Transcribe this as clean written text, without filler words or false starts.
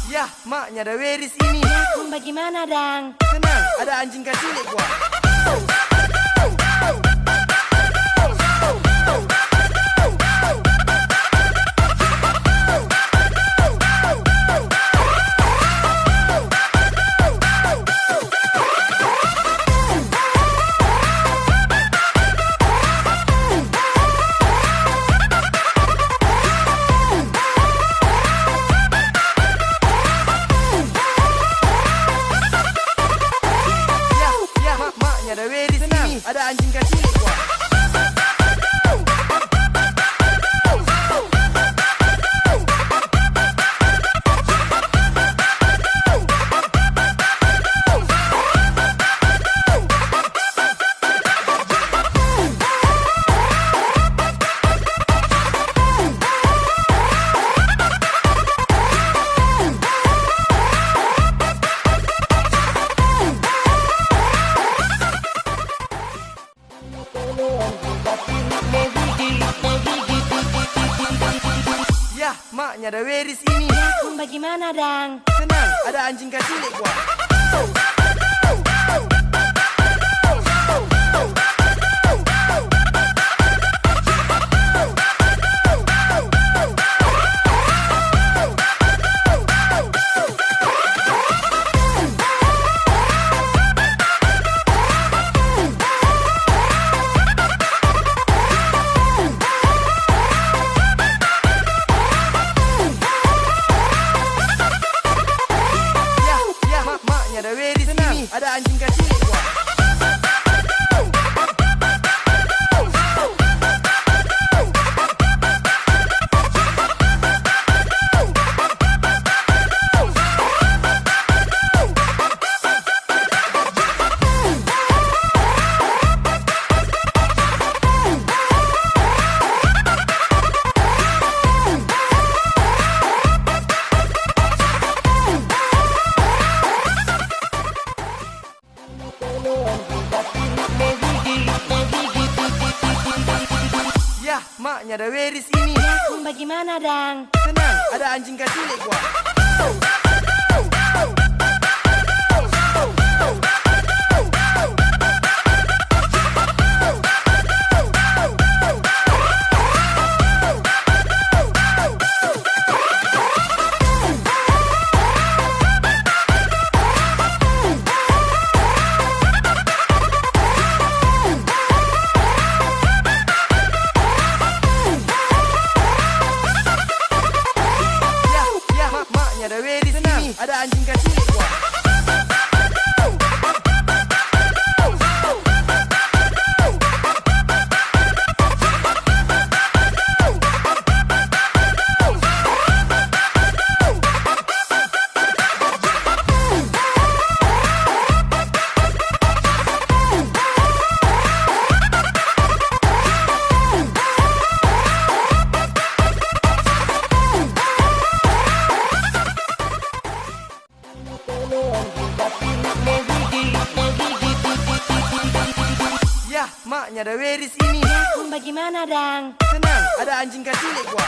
Yah, maknya ada Weris ini. Bagaimana, Dang? Senang, ada anjing kecilik gua. Ada Weris ini, ada anjing kecilik gua. Yah, maknya ada Weris ini. Bagaimana, Dang? Senang, ada anjing kecilik gua. Ada Weris ini, ada anjing kecilik gua. Yah, maknya ada Weris ini. Bagaimana, Dang? Senang, ada anjing kecilik gua. Ada Weris ini, ada anjing kecilik gua. Yah, maknya ada Weris ini. Bagaimana, Dang? Senang, ada anjing kecilik gua.